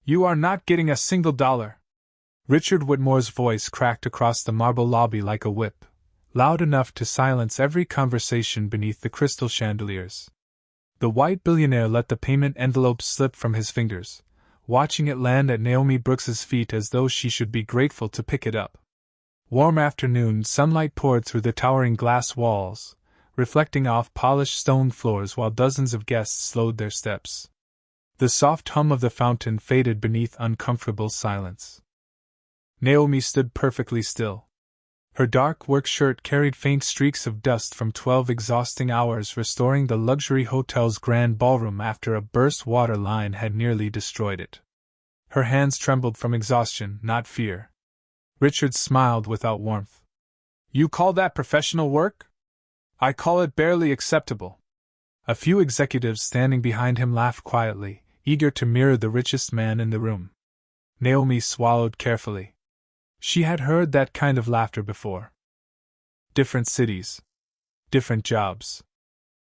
You are not getting a single dollar. Richard Whitmore's voice cracked across the marble lobby like a whip, loud enough to silence every conversation beneath the crystal chandeliers. The white billionaire let the payment envelope slip from his fingers, watching it land at Naomi Brooks's feet as though she should be grateful to pick it up. Warm afternoon sunlight poured through the towering glass walls, reflecting off polished stone floors while dozens of guests slowed their steps. The soft hum of the fountain faded beneath uncomfortable silence. Naomi stood perfectly still. Her dark work shirt carried faint streaks of dust from 12 exhausting hours restoring the luxury hotel's grand ballroom after a burst water line had nearly destroyed it. Her hands trembled from exhaustion, not fear. Richard smiled without warmth. You call that professional work? I call it barely acceptable. A few executives standing behind him laughed quietly, eager to mirror the richest man in the room. Naomi swallowed carefully. She had heard that kind of laughter before. Different cities. Different jobs.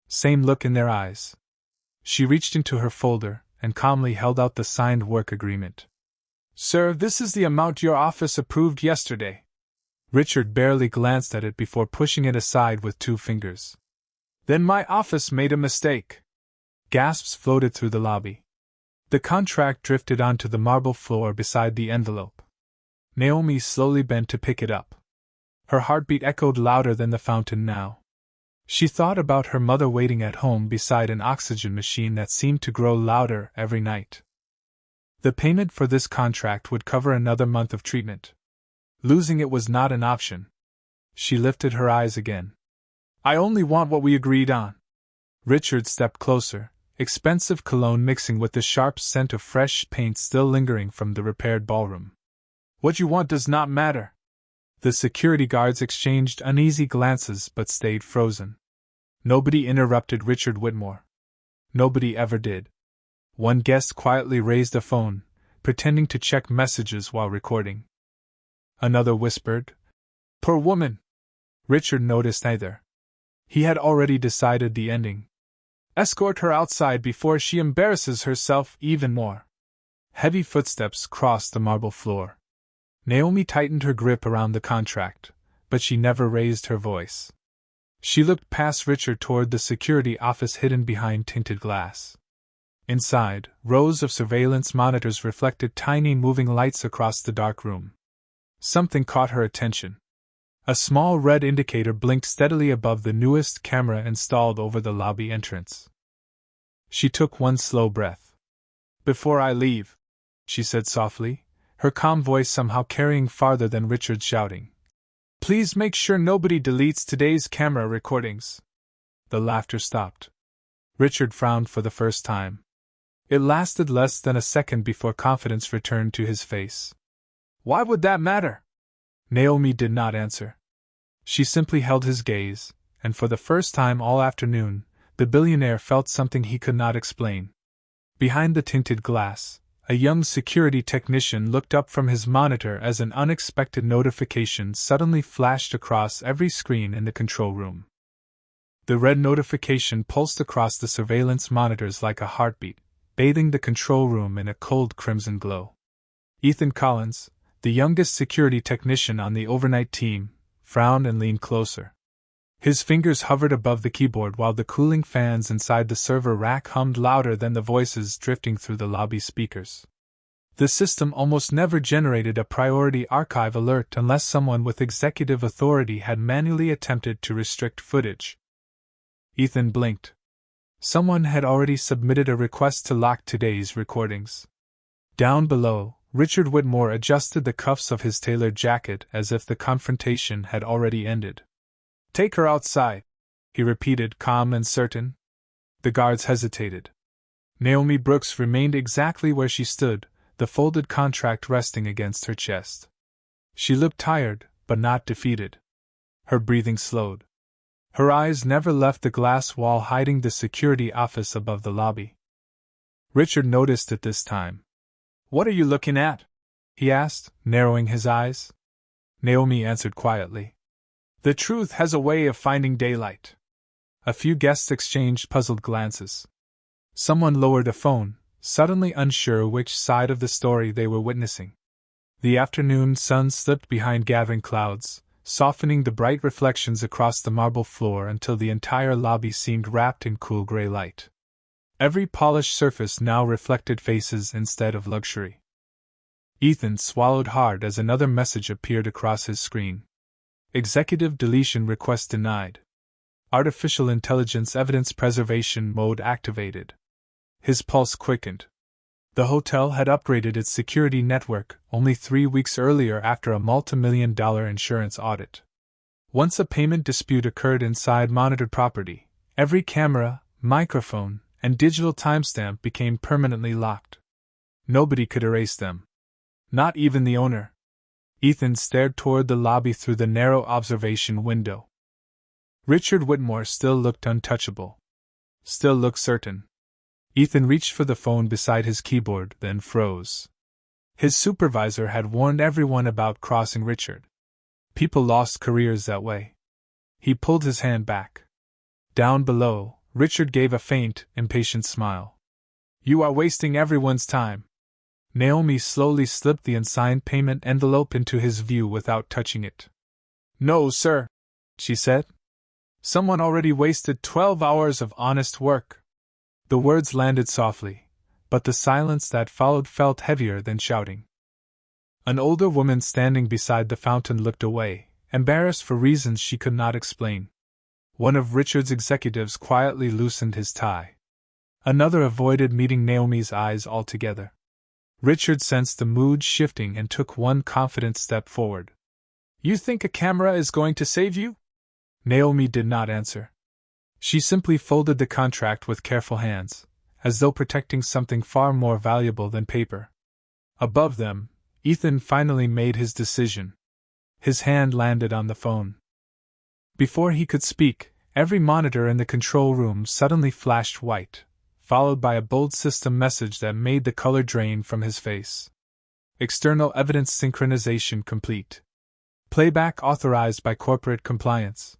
Same look in their eyes. She reached into her folder and calmly held out the signed work agreement. Sir, this is the amount your office approved yesterday. Richard barely glanced at it before pushing it aside with 2 fingers. Then my office made a mistake. Gasps floated through the lobby. The contract drifted onto the marble floor beside the envelope. Naomi slowly bent to pick it up. Her heartbeat echoed louder than the fountain now. She thought about her mother waiting at home beside an oxygen machine that seemed to grow louder every night. The payment for this contract would cover another month of treatment. Losing it was not an option. She lifted her eyes again. I only want what we agreed on. Richard stepped closer, expensive cologne mixing with the sharp scent of fresh paint still lingering from the repaired ballroom. What you want does not matter. The security guards exchanged uneasy glances but stayed frozen. Nobody interrupted Richard Whitmore. Nobody ever did. One guest quietly raised a phone, pretending to check messages while recording. Another whispered, Poor woman. Richard noticed neither. He had already decided the ending. Escort her outside before she embarrasses herself even more. Heavy footsteps crossed the marble floor. Naomi tightened her grip around the contract, but she never raised her voice. She looked past Richard toward the security office hidden behind tinted glass. Inside, rows of surveillance monitors reflected tiny moving lights across the dark room. Something caught her attention. A small red indicator blinked steadily above the newest camera installed over the lobby entrance. She took one slow breath. Before I leave, she said softly, her calm voice somehow carrying farther than Richard's shouting. Please make sure nobody deletes today's camera recordings. The laughter stopped. Richard frowned for the first time. It lasted less than a second before confidence returned to his face. Why would that matter? Naomi did not answer. She simply held his gaze, and for the first time all afternoon, the billionaire felt something he could not explain. Behind the tinted glass, a young security technician looked up from his monitor as an unexpected notification suddenly flashed across every screen in the control room. The red notification pulsed across the surveillance monitors like a heartbeat, bathing the control room in a cold crimson glow. Ethan Collins, the youngest security technician on the overnight team, frowned and leaned closer. His fingers hovered above the keyboard while the cooling fans inside the server rack hummed louder than the voices drifting through the lobby speakers. The system almost never generated a priority archive alert unless someone with executive authority had manually attempted to restrict footage. Ethan blinked. Someone had already submitted a request to lock today's recordings. Down below, Richard Whitmore adjusted the cuffs of his tailored jacket as if the confrontation had already ended. Take her outside, he repeated, calm and certain. The guards hesitated. Naomi Brooks remained exactly where she stood, the folded contract resting against her chest. She looked tired, but not defeated. Her breathing slowed. Her eyes never left the glass wall hiding the security office above the lobby. Richard noticed it this time. What are you looking at? He asked, narrowing his eyes. Naomi answered quietly. The truth has a way of finding daylight. A few guests exchanged puzzled glances. Someone lowered a phone, suddenly unsure which side of the story they were witnessing. The afternoon sun slipped behind gathering clouds, softening the bright reflections across the marble floor until the entire lobby seemed wrapped in cool gray light. Every polished surface now reflected faces instead of luxury. Ethan swallowed hard as another message appeared across his screen. Executive deletion request denied. Artificial intelligence evidence preservation mode activated. His pulse quickened. The hotel had upgraded its security network only 3 weeks earlier after a multi-million-dollar insurance audit. Once a payment dispute occurred inside monitored property, every camera, microphone, and digital timestamp became permanently locked. Nobody could erase them. Not even the owner. Ethan stared toward the lobby through the narrow observation window. Richard Whitmore still looked untouchable. Still looked certain. Ethan reached for the phone beside his keyboard, then froze. His supervisor had warned everyone about crossing Richard. People lost careers that way. He pulled his hand back. Down below, Richard gave a faint, impatient smile. You are wasting everyone's time. Naomi slowly slipped the unsigned payment envelope into his view without touching it. No, sir, she said. Someone already wasted 12 hours of honest work. The words landed softly, but the silence that followed felt heavier than shouting. An older woman standing beside the fountain looked away, embarrassed for reasons she could not explain. One of Richard's executives quietly loosened his tie. Another avoided meeting Naomi's eyes altogether. Richard sensed the mood shifting and took one confident step forward. You think a camera is going to save you? Naomi did not answer. She simply folded the contract with careful hands, as though protecting something far more valuable than paper. Above them, Ethan finally made his decision. His hand landed on the phone. Before he could speak, every monitor in the control room suddenly flashed white, followed by a bold system message that made the color drain from his face. External evidence synchronization complete. Playback authorized by corporate compliance.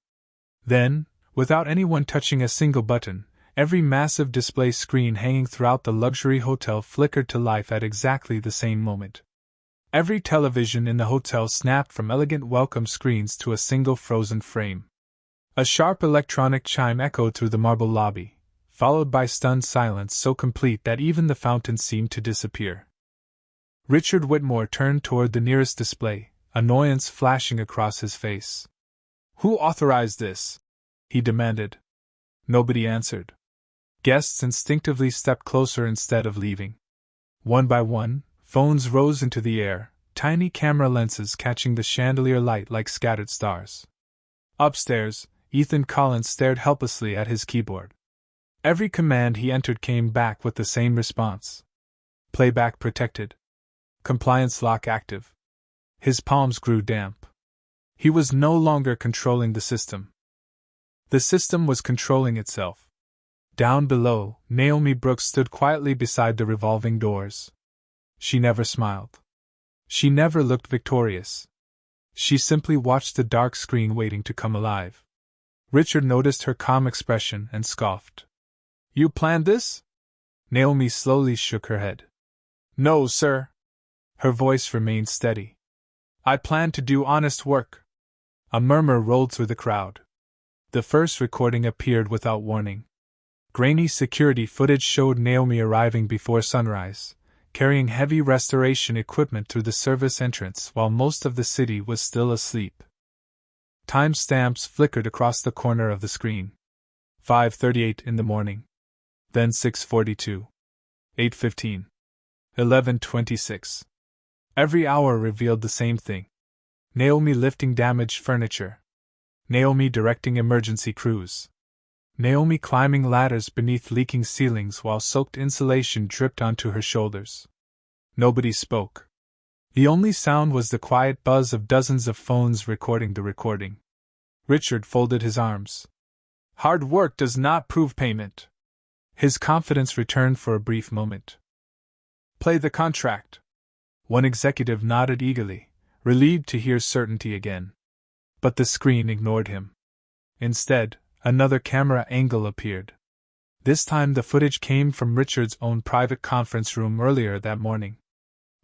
Then, without anyone touching a single button, every massive display screen hanging throughout the luxury hotel flickered to life at exactly the same moment. Every television in the hotel snapped from elegant welcome screens to a single frozen frame. A sharp electronic chime echoed through the marble lobby, followed by stunned silence so complete that even the fountain seemed to disappear. Richard Whitmore turned toward the nearest display, annoyance flashing across his face. Who authorized this? He demanded. Nobody answered. Guests instinctively stepped closer instead of leaving. One by one, phones rose into the air, tiny camera lenses catching the chandelier light like scattered stars. Upstairs, Ethan Collins stared helplessly at his keyboard. Every command he entered came back with the same response. Playback protected. Compliance lock active. His palms grew damp. He was no longer controlling the system. The system was controlling itself. Down below, Naomi Brooks stood quietly beside the revolving doors. She never smiled. She never looked victorious. She simply watched the dark screen waiting to come alive. Richard noticed her calm expression and scoffed. You planned this? Naomi slowly shook her head. No, sir. Her voice remained steady. I planned to do honest work. A murmur rolled through the crowd. The first recording appeared without warning. Grainy security footage showed Naomi arriving before sunrise, carrying heavy restoration equipment through the service entrance while most of the city was still asleep. Timestamps flickered across the corner of the screen. 5:38 in the morning. Then 6:42. 8:15. 11:26. Every hour revealed the same thing. Naomi lifting damaged furniture. Naomi directing emergency crews. Naomi climbing ladders beneath leaking ceilings while soaked insulation dripped onto her shoulders. Nobody spoke. The only sound was the quiet buzz of dozens of phones recording the recording. Richard folded his arms. Hard work does not prove payment. His confidence returned for a brief moment. Play the contract. One executive nodded eagerly, relieved to hear certainty again. But the screen ignored him. Instead, another camera angle appeared. This time the footage came from Richard's own private conference room earlier that morning.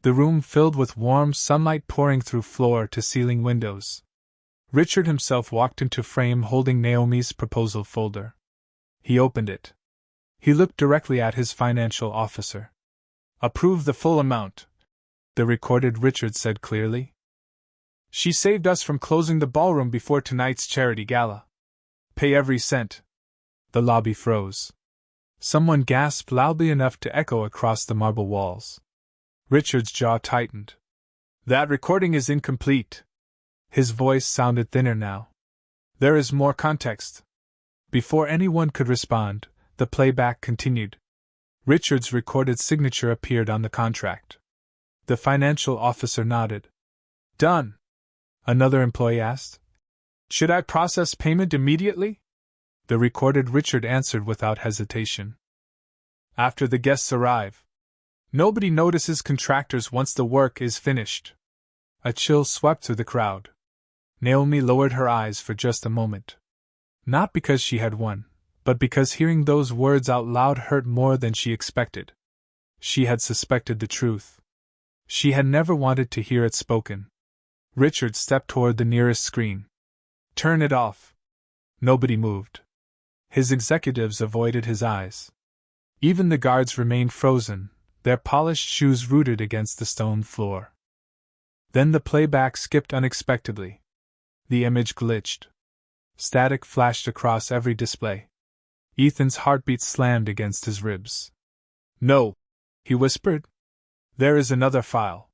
The room filled with warm sunlight pouring through floor-to-ceiling windows. Richard himself walked into frame holding Naomi's proposal folder. He opened it. He looked directly at his financial officer. "Approve the full amount," the recorded Richard said clearly. "She saved us from closing the ballroom before tonight's charity gala. Pay every cent." The lobby froze. Someone gasped loudly enough to echo across the marble walls. Richard's jaw tightened. "That recording is incomplete." His voice sounded thinner now. "There is more context." Before anyone could respond, the playback continued. Richard's recorded signature appeared on the contract. The financial officer nodded. "Done," another employee asked. "Should I process payment immediately?" The recorded Richard answered without hesitation. "After the guests arrive. Nobody notices contractors once the work is finished." A chill swept through the crowd. Naomi lowered her eyes for just a moment. Not because she had won, but because hearing those words out loud hurt more than she expected. She had suspected the truth. She had never wanted to hear it spoken. Richard stepped toward the nearest screen. "Turn it off." Nobody moved. His executives avoided his eyes. Even the guards remained frozen, their polished shoes rooted against the stone floor. Then the playback skipped unexpectedly. The image glitched. Static flashed across every display. Ethan's heartbeat slammed against his ribs. "No," he whispered. "There is another file."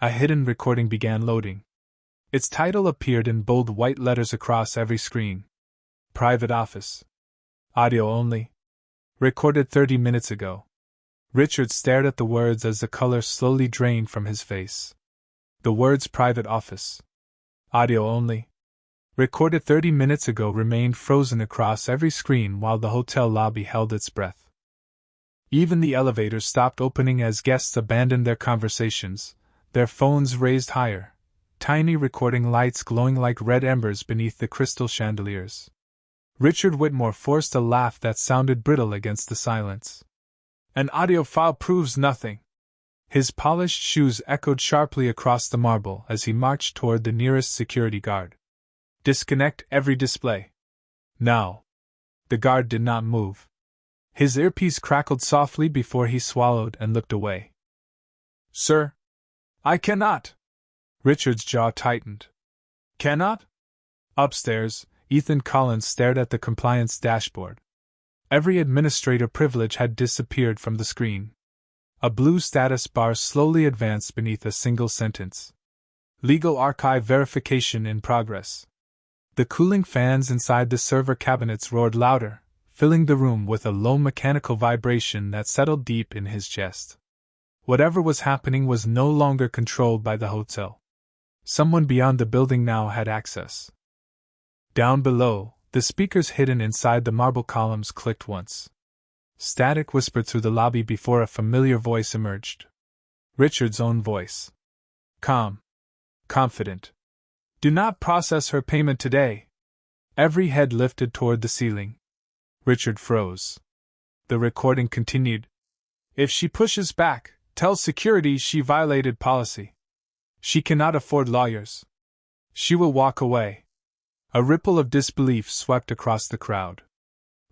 A hidden recording began loading. Its title appeared in bold white letters across every screen. "Private Office. Audio only. Recorded 30 minutes ago." Richard stared at the words as the color slowly drained from his face. The words "Private Office. Audio only. Recorded 30 minutes ago" remained frozen across every screen while the hotel lobby held its breath. Even the elevators stopped opening as guests abandoned their conversations, their phones raised higher, tiny recording lights glowing like red embers beneath the crystal chandeliers. Richard Whitmore forced a laugh that sounded brittle against the silence. "An audio file proves nothing." His polished shoes echoed sharply across the marble as he marched toward the nearest security guard. "Disconnect every display. Now." The guard did not move. His earpiece crackled softly before he swallowed and looked away. "Sir? I cannot." Richard's jaw tightened. "Cannot?" Upstairs, Ethan Collins stared at the compliance dashboard. Every administrator privilege had disappeared from the screen. A blue status bar slowly advanced beneath a single sentence. "Legal archive verification in progress." The cooling fans inside the server cabinets roared louder, filling the room with a low mechanical vibration that settled deep in his chest. Whatever was happening was no longer controlled by the hotel. Someone beyond the building now had access. Down below, the speakers hidden inside the marble columns clicked once. Static whispered through the lobby before a familiar voice emerged. Richard's own voice. Calm. Confident. "Do not process her payment today." Every head lifted toward the ceiling. Richard froze. The recording continued. "If she pushes back, tell security she violated policy. She cannot afford lawyers. She will walk away." A ripple of disbelief swept across the crowd.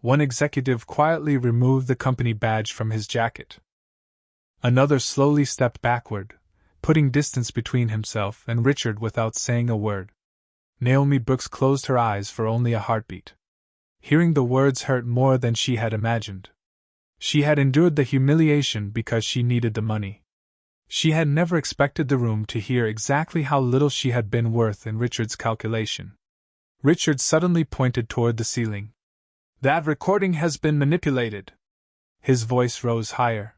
One executive quietly removed the company badge from his jacket. Another slowly stepped backward, putting distance between himself and Richard without saying a word. Naomi Brooks closed her eyes for only a heartbeat. Hearing the words hurt more than she had imagined. She had endured the humiliation because she needed the money. She had never expected the room to hear exactly how little she had been worth in Richard's calculation. Richard suddenly pointed toward the ceiling. "That recording has been manipulated." His voice rose higher.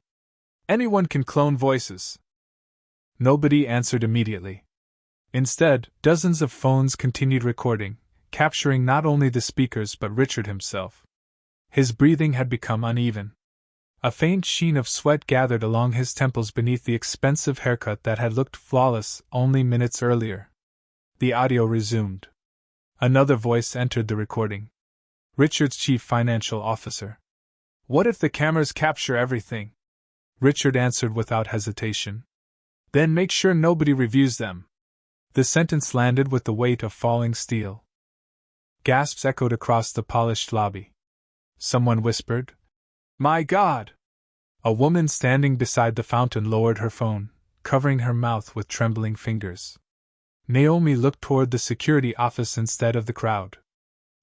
"Anyone can clone voices." Nobody answered immediately. Instead, dozens of phones continued recording, capturing not only the speakers but Richard himself. His breathing had become uneven. A faint sheen of sweat gathered along his temples beneath the expensive haircut that had looked flawless only minutes earlier. The audio resumed. Another voice entered the recording. Richard's chief financial officer. What if the cameras capture everything? Richard answered without hesitation. Then make sure nobody reviews them. The sentence landed with the weight of falling steel. Gasps echoed across the polished lobby. Someone whispered, "My God!" A woman standing beside the fountain lowered her phone, covering her mouth with trembling fingers. Naomi looked toward the security office instead of the crowd.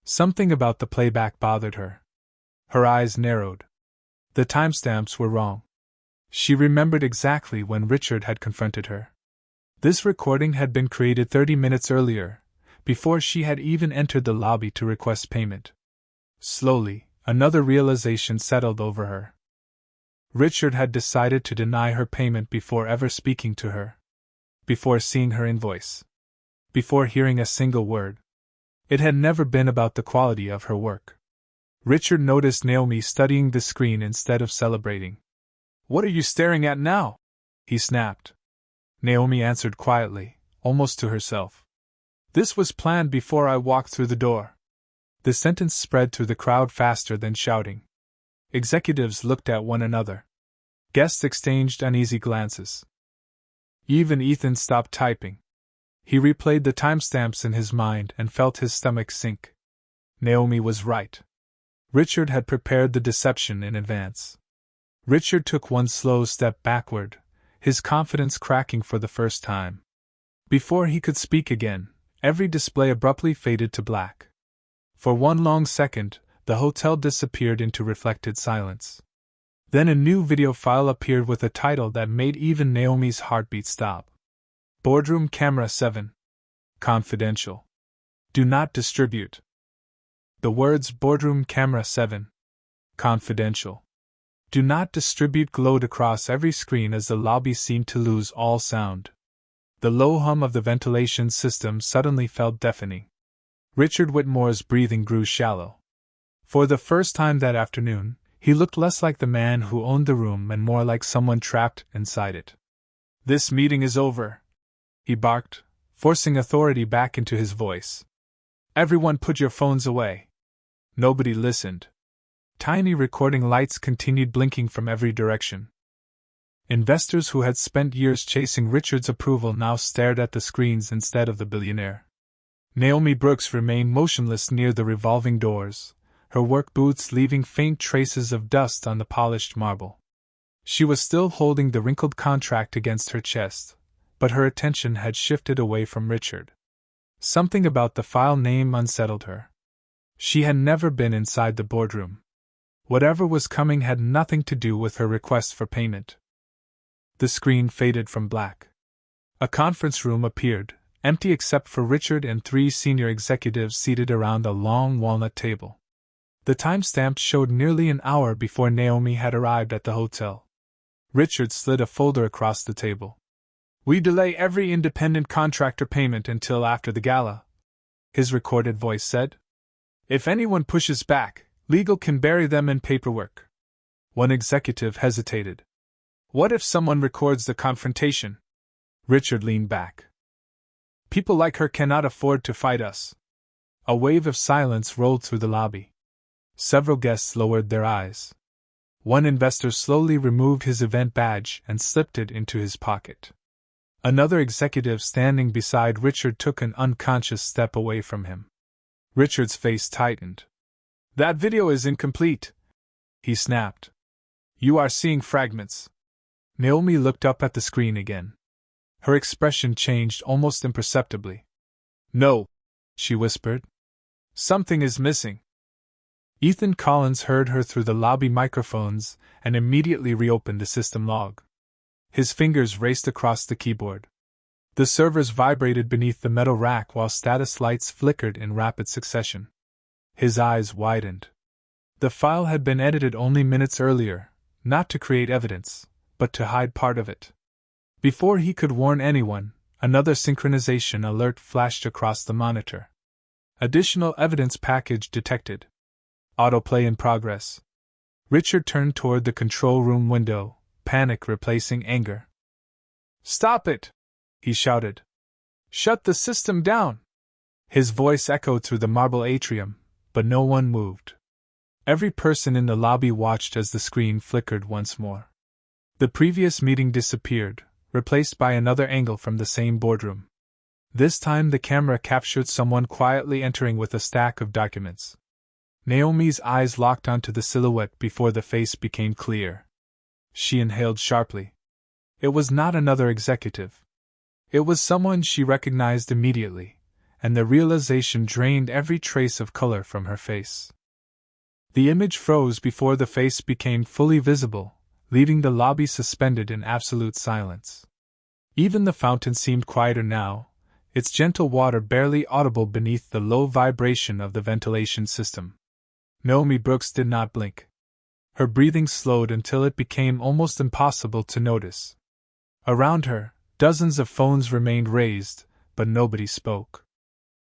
Something about the playback bothered her. Her eyes narrowed. The timestamps were wrong. She remembered exactly when Richard had confronted her. This recording had been created 30 minutes earlier, before she had even entered the lobby to request payment. Slowly, another realization settled over her. Richard had decided to deny her payment before ever speaking to her. Before seeing her invoice. Before hearing a single word. It had never been about the quality of her work. Richard noticed Naomi studying the screen instead of celebrating. "What are you staring at now?" he snapped. Naomi answered quietly, almost to herself. "This was planned before I walked through the door." The sentence spread through the crowd faster than shouting. Executives looked at one another. Guests exchanged uneasy glances. Even Ethan stopped typing. He replayed the timestamps in his mind and felt his stomach sink. Naomi was right. Richard had prepared the deception in advance. Richard took one slow step backward, his confidence cracking for the first time. Before he could speak again, every display abruptly faded to black. For one long second, the hotel disappeared into reflected silence. Then a new video file appeared with a title that made even Naomi's heartbeat stop. Boardroom Camera 7. Confidential. Do not distribute. The words Boardroom Camera 7. Confidential. Do not distribute glowed across every screen as the lobby seemed to lose all sound. The low hum of the ventilation system suddenly felt deafening. Richard Whitmore's breathing grew shallow. For the first time that afternoon, he looked less like the man who owned the room and more like someone trapped inside it. "This meeting is over," he barked, forcing authority back into his voice. "Everyone put your phones away." Nobody listened. Tiny recording lights continued blinking from every direction. Investors who had spent years chasing Richard's approval now stared at the screens instead of the billionaire. Naomi Brooks remained motionless near the revolving doors, her work boots leaving faint traces of dust on the polished marble. She was still holding the wrinkled contract against her chest, but her attention had shifted away from Richard. Something about the file name unsettled her. She had never been inside the boardroom. Whatever was coming had nothing to do with her request for payment. The screen faded from black. A conference room appeared, empty except for Richard and 3 senior executives seated around a long walnut table. The timestamp showed nearly an hour before Naomi had arrived at the hotel. Richard slid a folder across the table. "We delay every independent contractor payment until after the gala," his recorded voice said. "If anyone pushes back, legal can bury them in paperwork." One executive hesitated. "What if someone records the confrontation?" Richard leaned back. "People like her cannot afford to fight us." A wave of silence rolled through the lobby. Several guests lowered their eyes. One investor slowly removed his event badge and slipped it into his pocket. Another executive standing beside Richard took an unconscious step away from him. Richard's face tightened. "That video is incomplete," he snapped. "You are seeing fragments." Naomi looked up at the screen again. Her expression changed almost imperceptibly. "No," she whispered. "Something is missing." Ethan Collins heard her through the lobby microphones and immediately reopened the system log. His fingers raced across the keyboard. The servers vibrated beneath the metal rack while status lights flickered in rapid succession. His eyes widened. The file had been edited only minutes earlier, not to create evidence, but to hide part of it. Before he could warn anyone, another synchronization alert flashed across the monitor. Additional evidence package detected. Autoplay in progress. Richard turned toward the control room window, panic replacing anger. "Stop it!" he shouted. "Shut the system down!" His voice echoed through the marble atrium, but no one moved. Every person in the lobby watched as the screen flickered once more. The previous meeting disappeared, replaced by another angle from the same boardroom. This time the camera captured someone quietly entering with a stack of documents. Naomi's eyes locked onto the silhouette before the face became clear. She inhaled sharply. It was not another executive. It was someone she recognized immediately, and the realization drained every trace of color from her face. The image froze before the face became fully visible, leaving the lobby suspended in absolute silence. Even the fountain seemed quieter now, its gentle water barely audible beneath the low vibration of the ventilation system. Naomi Brooks did not blink. Her breathing slowed until it became almost impossible to notice. Around her, dozens of phones remained raised, but nobody spoke.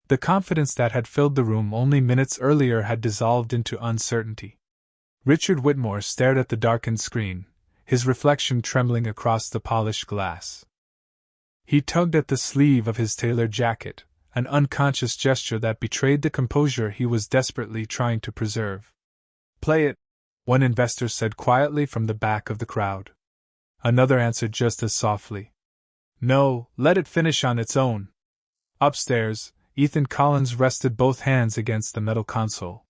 The confidence that had filled the room only minutes earlier had dissolved into uncertainty. Richard Whitmore stared at the darkened screen, his reflection trembling across the polished glass. He tugged at the sleeve of his tailored jacket, an unconscious gesture that betrayed the composure he was desperately trying to preserve. "Play it," one investor said quietly from the back of the crowd. Another answered just as softly. "No, let it finish on its own." Upstairs, Ethan Collins rested both hands against the metal console.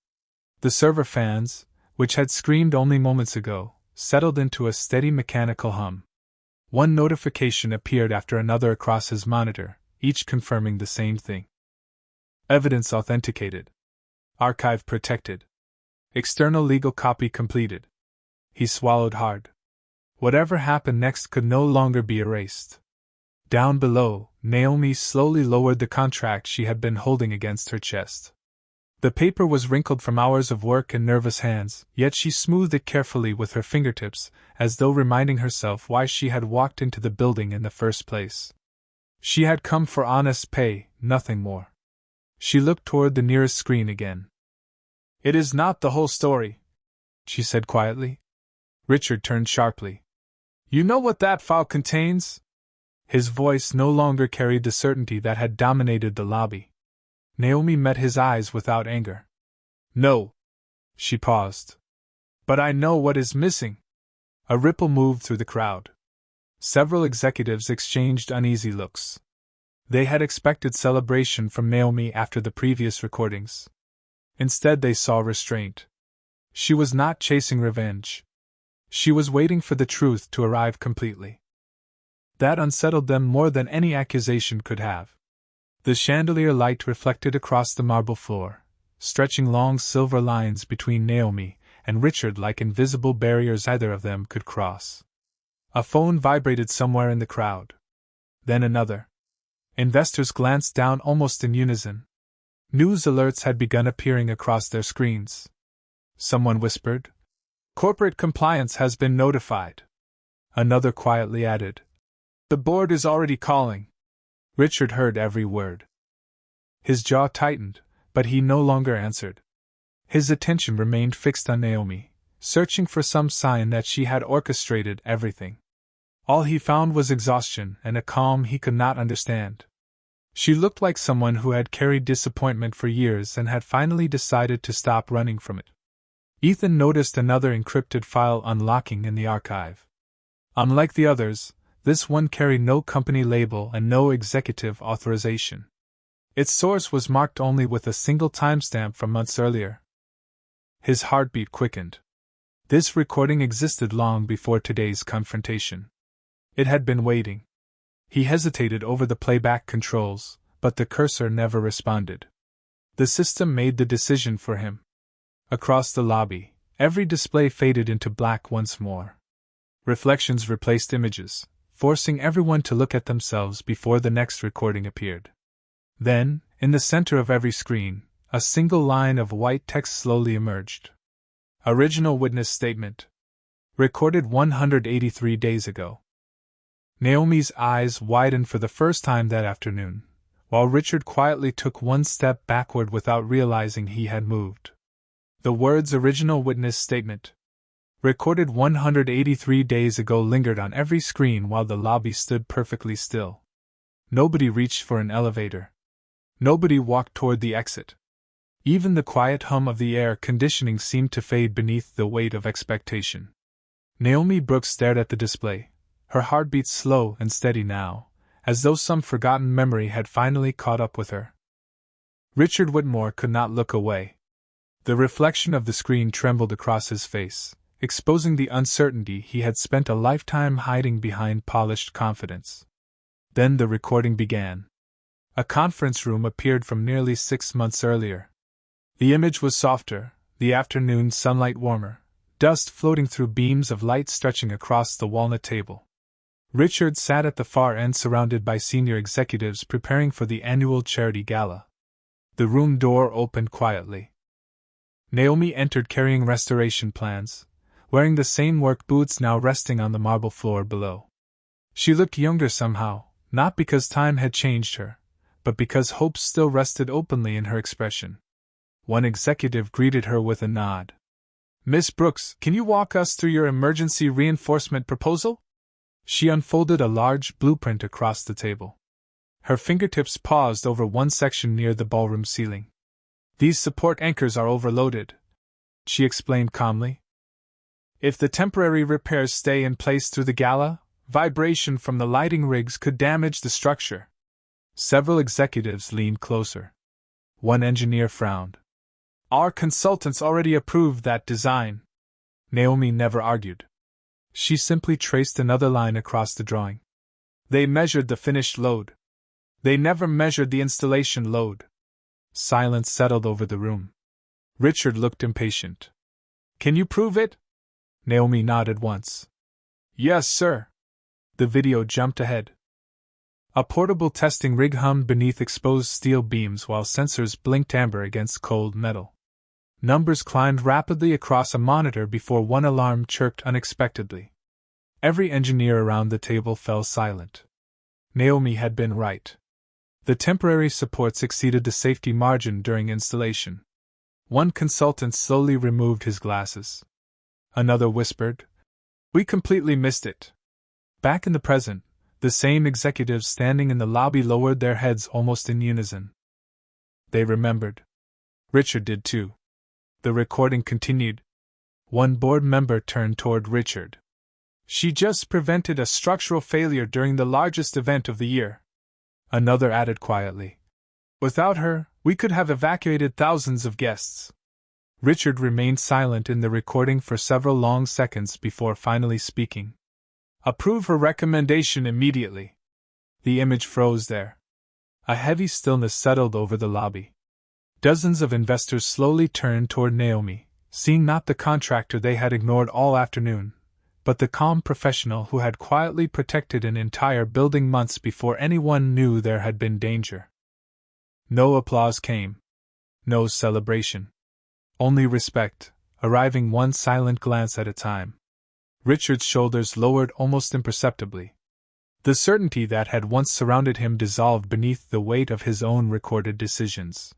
The server fans, which had screamed only moments ago, settled into a steady mechanical hum. One notification appeared after another across his monitor, each confirming the same thing. Evidence authenticated. Archive protected. External legal copy completed. He swallowed hard. Whatever happened next could no longer be erased. Down below, Naomi slowly lowered the contract she had been holding against her chest. The paper was wrinkled from hours of work and nervous hands, yet she smoothed it carefully with her fingertips, as though reminding herself why she had walked into the building in the first place. She had come for honest pay, nothing more. She looked toward the nearest screen again. "It is not the whole story," she said quietly. Richard turned sharply. "You know what that file contains?" His voice no longer carried the certainty that had dominated the lobby. Naomi met his eyes without anger. "No." She paused. "But I know what is missing." A ripple moved through the crowd. Several executives exchanged uneasy looks. They had expected celebration from Naomi after the previous recordings. Instead, they saw restraint. She was not chasing revenge. She was waiting for the truth to arrive completely. That unsettled them more than any accusation could have. The chandelier light reflected across the marble floor, stretching long silver lines between Naomi and Richard like invisible barriers either of them could cross. A phone vibrated somewhere in the crowd. Then another. Investors glanced down almost in unison. News alerts had begun appearing across their screens. Someone whispered, "Corporate compliance has been notified." Another quietly added, "The board is already calling." Richard heard every word. His jaw tightened, but he no longer answered. His attention remained fixed on Naomi, searching for some sign that she had orchestrated everything. All he found was exhaustion and a calm he could not understand. She looked like someone who had carried disappointment for years and had finally decided to stop running from it. Ethan noticed another encrypted file unlocking in the archive. Unlike the others, this one carried no company label and no executive authorization. Its source was marked only with a single timestamp from months earlier. His heartbeat quickened. This recording existed long before today's confrontation. It had been waiting. He hesitated over the playback controls, but the cursor never responded. The system made the decision for him. Across the lobby, every display faded into black once more. Reflections replaced images, forcing everyone to look at themselves before the next recording appeared. Then, in the center of every screen, a single line of white text slowly emerged. Original witness statement. Recorded 183 days ago. Naomi's eyes widened for the first time that afternoon, while Richard quietly took one step backward without realizing he had moved. The words "original witness statement" recorded 183 days ago lingered on every screen while the lobby stood perfectly still. Nobody reached for an elevator. Nobody walked toward the exit. Even the quiet hum of the air conditioning seemed to fade beneath the weight of expectation. Naomi Brooks stared at the display, her heartbeat slow and steady now, as though some forgotten memory had finally caught up with her. Richard Whitmore could not look away. The reflection of the screen trembled across his face, exposing the uncertainty he had spent a lifetime hiding behind polished confidence. Then the recording began. A conference room appeared from nearly 6 months earlier. The image was softer, the afternoon sunlight warmer, dust floating through beams of light stretching across the walnut table. Richard sat at the far end surrounded by senior executives preparing for the annual charity gala. The room door opened quietly. Naomi entered carrying restoration plans, wearing the same work boots now resting on the marble floor below. She looked younger somehow, not because time had changed her, but because hope still rested openly in her expression. One executive greeted her with a nod. "Miss Brooks, can you walk us through your emergency reinforcement proposal?" She unfolded a large blueprint across the table. Her fingertips paused over one section near the ballroom ceiling. "These support anchors are overloaded," she explained calmly. "If the temporary repairs stay in place through the gala, vibration from the lighting rigs could damage the structure." Several executives leaned closer. One engineer frowned. "Our consultants already approved that design." Naomi never argued. She simply traced another line across the drawing. "They measured the finished load. They never measured the installation load." Silence settled over the room. Richard looked impatient. "Can you prove it?" Naomi nodded once. "Yes, sir." The video jumped ahead. A portable testing rig hummed beneath exposed steel beams while sensors blinked amber against cold metal. Numbers climbed rapidly across a monitor before one alarm chirped unexpectedly. Every engineer around the table fell silent. Naomi had been right. The temporary supports exceeded the safety margin during installation. One consultant slowly removed his glasses. Another whispered, "We completely missed it." Back in the present, the same executives standing in the lobby lowered their heads almost in unison. They remembered. Richard did too. The recording continued. One board member turned toward Richard. "She just prevented a structural failure during the largest event of the year." Another added quietly, "Without her, we could have evacuated thousands of guests." Richard remained silent in the recording for several long seconds before finally speaking. "Approve her recommendation immediately." The image froze there. A heavy stillness settled over the lobby. Dozens of investors slowly turned toward Naomi, seeing not the contractor they had ignored all afternoon, but the calm professional who had quietly protected an entire building months before anyone knew there had been danger. No applause came. No celebration. Only respect, arriving one silent glance at a time. Richard's shoulders lowered almost imperceptibly. The certainty that had once surrounded him dissolved beneath the weight of his own recorded decisions.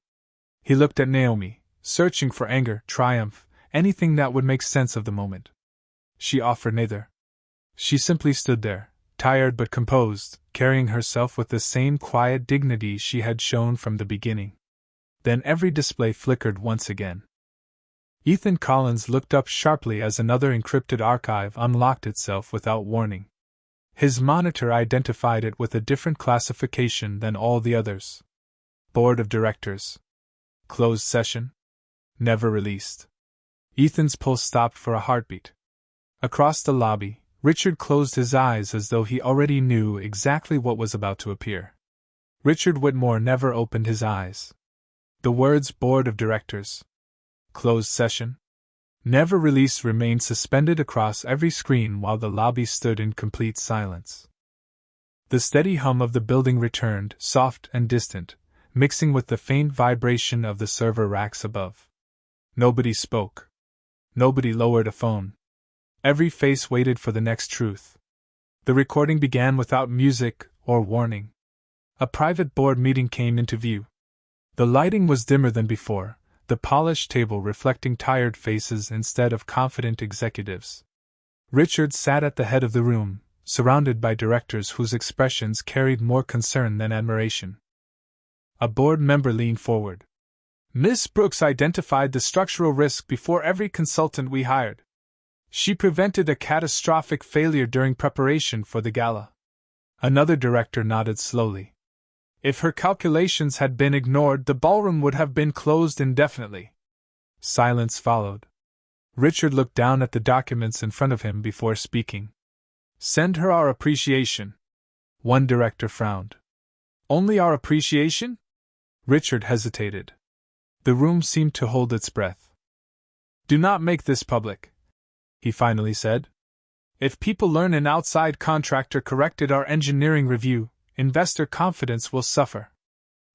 He looked at Naomi, searching for anger, triumph, anything that would make sense of the moment. She offered neither. She simply stood there, tired but composed, carrying herself with the same quiet dignity she had shown from the beginning. Then every display flickered once again. Ethan Collins looked up sharply as another encrypted archive unlocked itself without warning. His monitor identified it with a different classification than all the others. Board of Directors. Closed session. Never released. Ethan's pulse stopped for a heartbeat. Across the lobby, Richard closed his eyes as though he already knew exactly what was about to appear. Richard Whitmore never opened his eyes. The words Board of Directors. Closed session. Never released remained suspended across every screen while the lobby stood in complete silence. The steady hum of the building returned, soft and distant, mixing with the faint vibration of the server racks above. Nobody spoke. Nobody lowered a phone. Every face waited for the next truth. The recording began without music or warning. A private board meeting came into view. The lighting was dimmer than before, the polished table reflecting tired faces instead of confident executives. Richard sat at the head of the room, surrounded by directors whose expressions carried more concern than admiration. A board member leaned forward. Miss Brooks identified the structural risk before every consultant we hired. She prevented a catastrophic failure during preparation for the gala. Another director nodded slowly. If her calculations had been ignored, the ballroom would have been closed indefinitely. Silence followed. Richard looked down at the documents in front of him before speaking. Send her our appreciation. One director frowned. Only our appreciation? Richard hesitated. The room seemed to hold its breath. Do not make this public, he finally said. If people learn an outside contractor corrected our engineering review, investor confidence will suffer.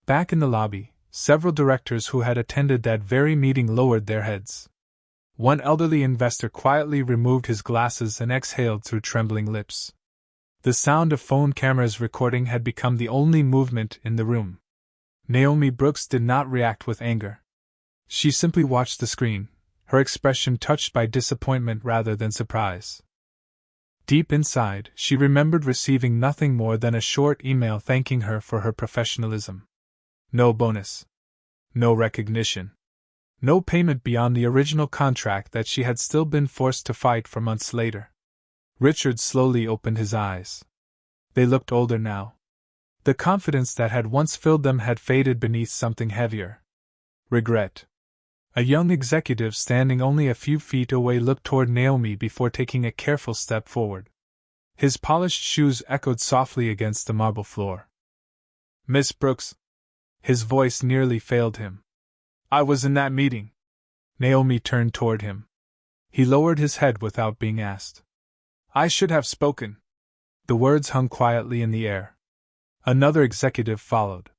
Back in the lobby, several directors who had attended that very meeting lowered their heads. One elderly investor quietly removed his glasses and exhaled through trembling lips. The sound of phone cameras recording had become the only movement in the room. Naomi Brooks did not react with anger. She simply watched the screen, her expression touched by disappointment rather than surprise. Deep inside, she remembered receiving nothing more than a short email thanking her for her professionalism. No bonus. No recognition. No payment beyond the original contract that she had still been forced to fight for months later. Richard slowly opened his eyes. They looked older now. The confidence that had once filled them had faded beneath something heavier. Regret. A young executive standing only a few feet away looked toward Naomi before taking a careful step forward. His polished shoes echoed softly against the marble floor. Miss Brooks. His voice nearly failed him. I was in that meeting. Naomi turned toward him. He lowered his head without being asked. I should have spoken. The words hung quietly in the air. Another executive followed.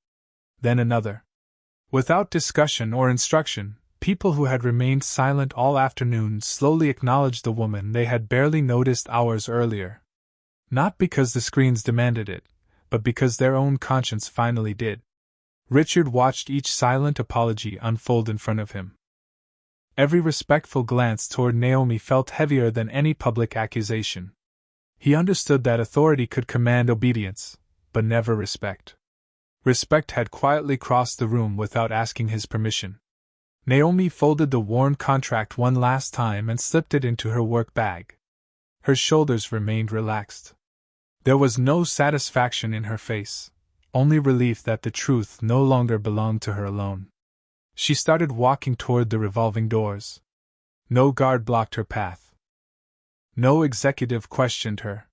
Then another. Without discussion or instruction, people who had remained silent all afternoon slowly acknowledged the woman they had barely noticed hours earlier. Not because the screens demanded it, but because their own conscience finally did. Richard watched each silent apology unfold in front of him. Every respectful glance toward Naomi felt heavier than any public accusation. He understood that authority could command obedience, but never respect. Respect had quietly crossed the room without asking his permission. Naomi folded the worn contract one last time and slipped it into her work bag. Her shoulders remained relaxed. There was no satisfaction in her face, only relief that the truth no longer belonged to her alone. She started walking toward the revolving doors. No guard blocked her path. No executive questioned her.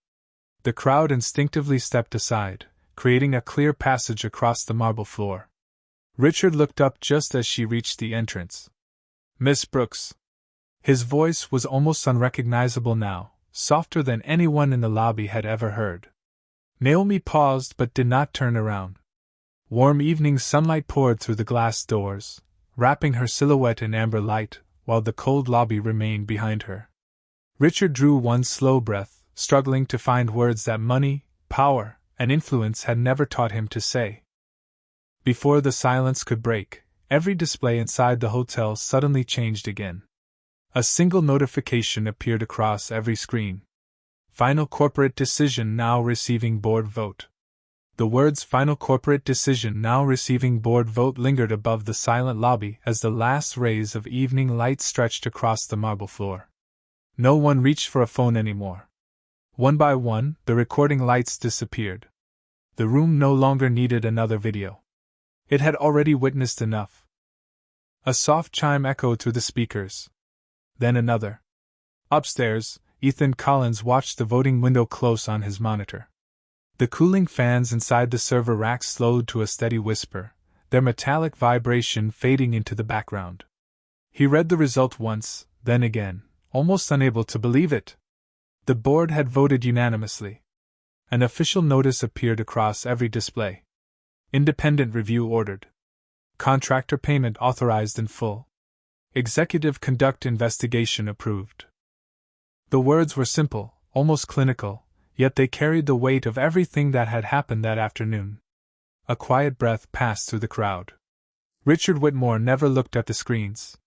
The crowd instinctively stepped aside, creating a clear passage across the marble floor. Richard looked up just as she reached the entrance. Miss Brooks. His voice was almost unrecognizable now, softer than anyone in the lobby had ever heard. Naomi paused but did not turn around. Warm evening sunlight poured through the glass doors, wrapping her silhouette in amber light, while the cold lobby remained behind her. Richard drew one slow breath, struggling to find words that money, power, and influence had never taught him to say. Before the silence could break, every display inside the hotel suddenly changed again. A single notification appeared across every screen. Final corporate decision now receiving board vote. The words final corporate decision now receiving board vote lingered above the silent lobby as the last rays of evening light stretched across the marble floor. No one reached for a phone anymore. One by one, the recording lights disappeared. The room no longer needed another video. It had already witnessed enough. A soft chime echoed through the speakers. Then another. Upstairs, Ethan Collins watched the voting window close on his monitor. The cooling fans inside the server rack slowed to a steady whisper, their metallic vibration fading into the background. He read the result once, then again, almost unable to believe it. The board had voted unanimously. An official notice appeared across every display. Independent review ordered. Contractor payment authorized in full. Executive conduct investigation approved. The words were simple, almost clinical, yet they carried the weight of everything that had happened that afternoon. A quiet breath passed through the crowd. Richard Whitmore never looked at the screens.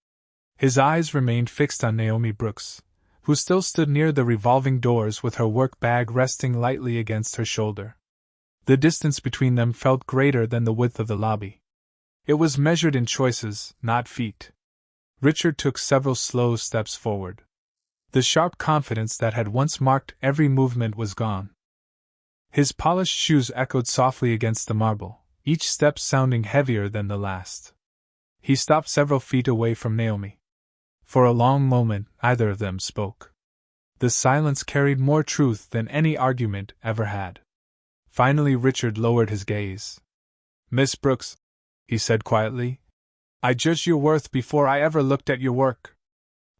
His eyes remained fixed on Naomi Brooks, who still stood near the revolving doors with her work bag resting lightly against her shoulder. The distance between them felt greater than the width of the lobby. It was measured in choices, not feet. Richard took several slow steps forward. The sharp confidence that had once marked every movement was gone. His polished shoes echoed softly against the marble, each step sounding heavier than the last. He stopped several feet away from Naomi. For a long moment, neither of them spoke. The silence carried more truth than any argument ever had. Finally, Richard lowered his gaze. "Miss Brooks," he said quietly, "I judged your worth before I ever looked at your work.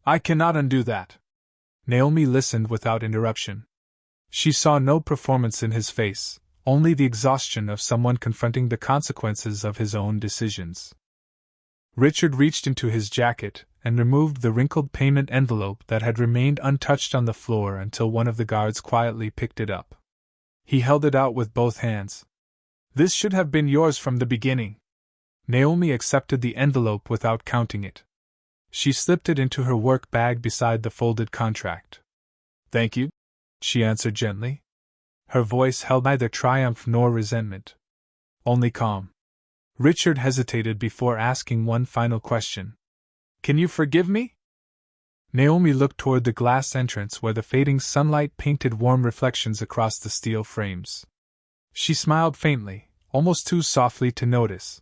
I cannot undo that." Naomi listened without interruption. She saw no performance in his face, only the exhaustion of someone confronting the consequences of his own decisions. Richard reached into his jacket and removed the wrinkled payment envelope that had remained untouched on the floor until one of the guards quietly picked it up. He held it out with both hands. "This should have been yours from the beginning." Naomi accepted the envelope without counting it. She slipped it into her work bag beside the folded contract. "Thank you," she answered gently. Her voice held neither triumph nor resentment. Only calm. Richard hesitated before asking one final question. "Can you forgive me?" Naomi looked toward the glass entrance where the fading sunlight painted warm reflections across the steel frames. She smiled faintly, almost too softly to notice.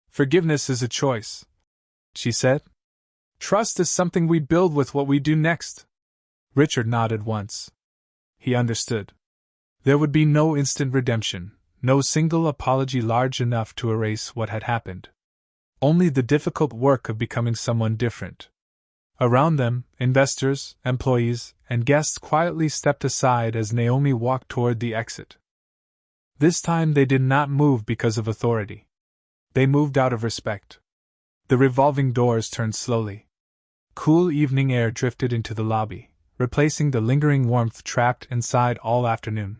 "Forgiveness is a choice," she said. "Trust is something we build with what we do next." Richard nodded once. He understood. There would be no instant redemption, no single apology large enough to erase what had happened. Only the difficult work of becoming someone different. Around them, investors, employees, and guests quietly stepped aside as Naomi walked toward the exit. This time they did not move because of authority. They moved out of respect. The revolving doors turned slowly. Cool evening air drifted into the lobby, replacing the lingering warmth trapped inside all afternoon.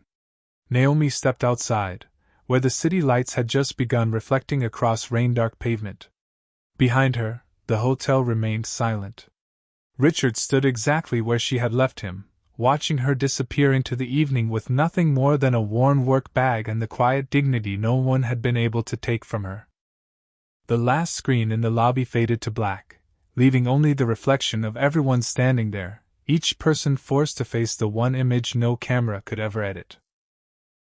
Naomi stepped outside, where the city lights had just begun reflecting across rain-dark pavement. Behind her, the hotel remained silent. Richard stood exactly where she had left him, watching her disappear into the evening with nothing more than a worn work bag and the quiet dignity no one had been able to take from her. The last screen in the lobby faded to black, leaving only the reflection of everyone standing there, each person forced to face the one image no camera could ever edit.